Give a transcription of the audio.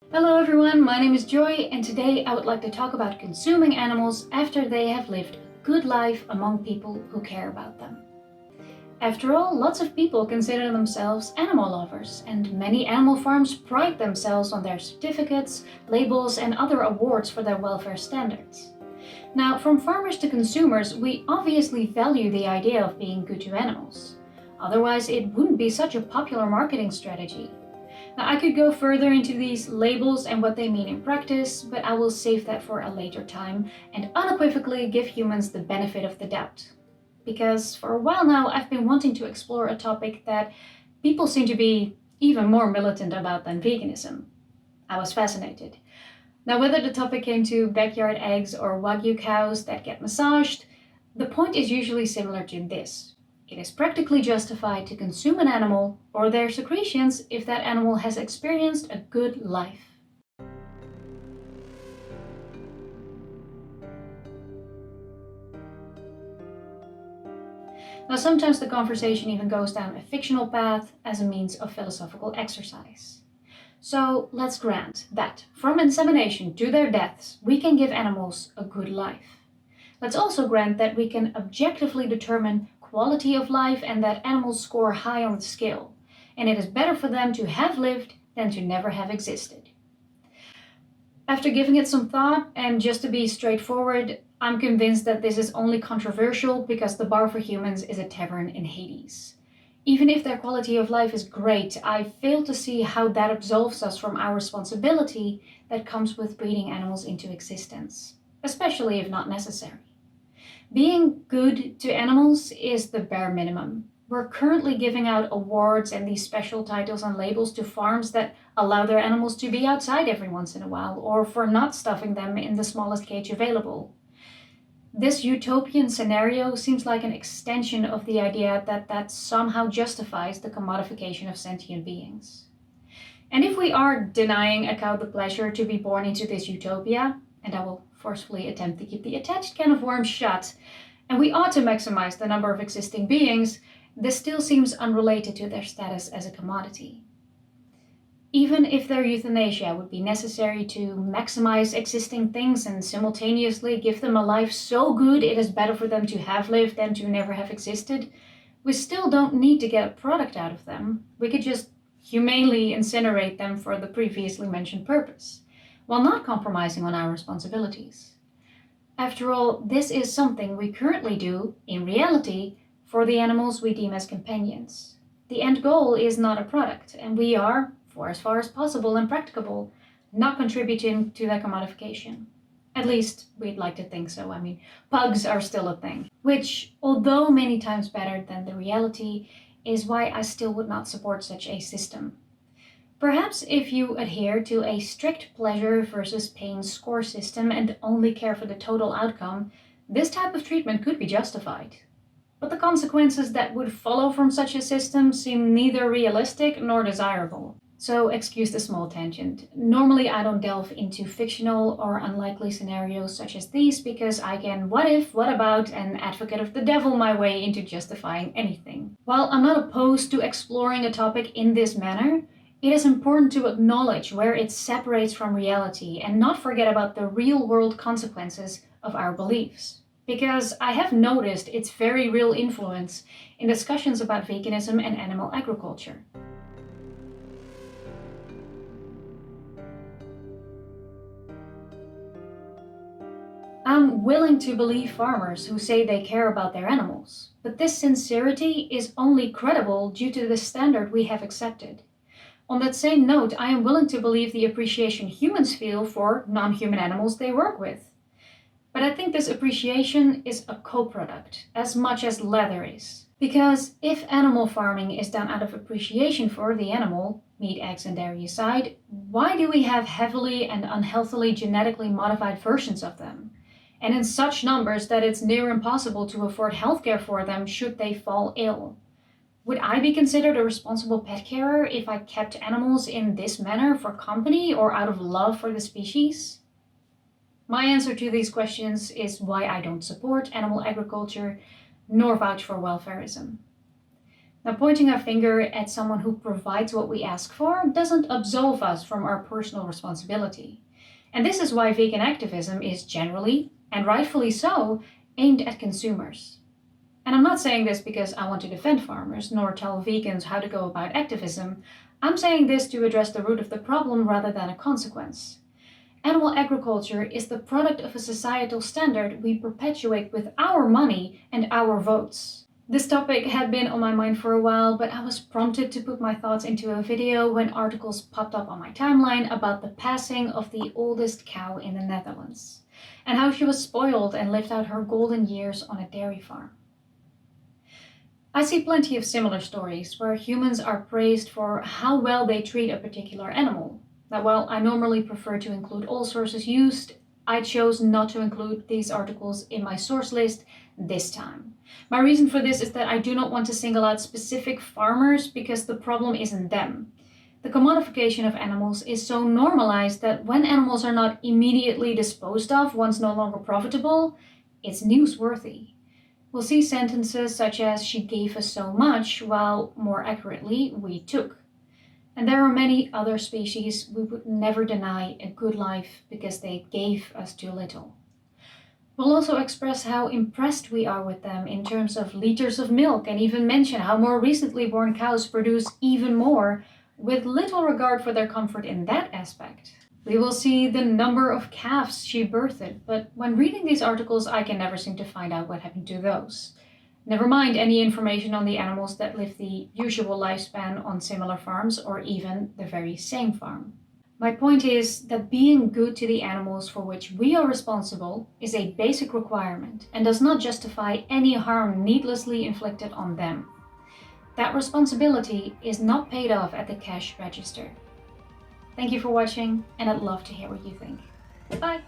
Hello everyone, my name is Joy and today I would like to talk about consuming animals after they have lived a good life among people who care about them. After all, lots of people consider themselves animal lovers and many animal farms pride themselves on their certificates, labels and other awards for their welfare standards. Now, from farmers to consumers, we obviously value the idea of being good to animals. Otherwise, it wouldn't be such a popular marketing strategy. Now, I could go further into these labels and what they mean in practice, but I will save that for a later time and unequivocally give humans the benefit of the doubt. Because for a while now, I've been wanting to explore a topic that people seem to be even more militant about than veganism. I was fascinated. Now, whether the topic came to backyard eggs or Wagyu cows that get massaged, the point is usually similar to this. It is practically justified to consume an animal or their secretions if that animal has experienced a good life. Now, sometimes the conversation even goes down a fictional path as a means of philosophical exercise. So let's grant that from insemination to their deaths, we can give animals a good life. Let's also grant that we can objectively determine quality of life and that animals score high on the scale, and it is better for them to have lived than to never have existed. After giving it some thought, and just to be straightforward, I'm convinced that this is only controversial because the bar for humans is a tavern in Hades. Even if their quality of life is great, I fail to see how that absolves us from our responsibility that comes with breeding animals into existence, especially if not necessary. Being good to animals is the bare minimum. We're currently giving out awards and these special titles and labels to farms that allow their animals to be outside every once in a while, or for not stuffing them in the smallest cage available. This utopian scenario seems like an extension of the idea that somehow justifies the commodification of sentient beings. And if we are denying a cow the pleasure to be born into this utopia, and I will forcefully attempt to keep the attached can of worms shut, and we ought to maximize the number of existing beings, this still seems unrelated to their status as a commodity. Even if their euthanasia would be necessary to maximize existing things and simultaneously give them a life so good it is better for them to have lived than to never have existed, we still don't need to get a product out of them. We could just humanely incinerate them for the previously mentioned purpose, while not compromising on our responsibilities. After all, this is something we currently do, in reality, for the animals we deem as companions. The end goal is not a product, and we are, for as far as possible and practicable, not contributing to their commodification. At least, we'd like to think so. I mean, pugs are still a thing, which, although many times better than the reality, is why I still would not support such a system. Perhaps if you adhere to a strict pleasure versus pain score system and only care for the total outcome, this type of treatment could be justified. But the consequences that would follow from such a system seem neither realistic nor desirable. So excuse the small tangent. Normally I don't delve into fictional or unlikely scenarios such as these because I can what if, what about, and advocate of the devil my way into justifying anything. While I'm not opposed to exploring a topic in this manner, it is important to acknowledge where it separates from reality and not forget about the real-world consequences of our beliefs. Because I have noticed its very real influence in discussions about veganism and animal agriculture. I'm willing to believe farmers who say they care about their animals, but this sincerity is only credible due to the standard we have accepted. On that same note, I am willing to believe the appreciation humans feel for non-human animals they work with. But I think this appreciation is a co-product, as much as leather is. Because if animal farming is done out of appreciation for the animal, meat, eggs and dairy aside, why do we have heavily and unhealthily genetically modified versions of them? And in such numbers that it's near impossible to afford healthcare for them should they fall ill. Would I be considered a responsible pet carer if I kept animals in this manner for company or out of love for the species? My answer to these questions is why I don't support animal agriculture nor vouch for welfarism. Now, pointing our finger at someone who provides what we ask for doesn't absolve us from our personal responsibility. And this is why vegan activism is generally, and rightfully so, aimed at consumers. And I'm not saying this because I want to defend farmers, nor tell vegans how to go about activism. I'm saying this to address the root of the problem rather than a consequence. Animal agriculture is the product of a societal standard we perpetuate with our money and our votes. This topic had been on my mind for a while, but I was prompted to put my thoughts into a video when articles popped up on my timeline about the passing of the oldest cow in the Netherlands, and how she was spoiled and lived out her golden years on a dairy farm. I see plenty of similar stories where humans are praised for how well they treat a particular animal. Now, while I normally prefer to include all sources used, I chose not to include these articles in my source list this time. My reason for this is that I do not want to single out specific farmers because the problem isn't them. The commodification of animals is so normalized that when animals are not immediately disposed of once no longer profitable, it's newsworthy. We'll see sentences such as "she gave us so much," while more accurately, "we took." And there are many other species we would never deny a good life because they gave us too little. We'll also express how impressed we are with them in terms of liters of milk, and even mention how more recently born cows produce even more, with little regard for their comfort in that aspect. We will see the number of calves she birthed, but when reading these articles I can never seem to find out what happened to those. Never mind any information on the animals that live the usual lifespan on similar farms or even the very same farm. My point is that being good to the animals for which we are responsible is a basic requirement and does not justify any harm needlessly inflicted on them. That responsibility is not paid off at the cash register. Thank you for watching, and I'd love to hear what you think. Bye!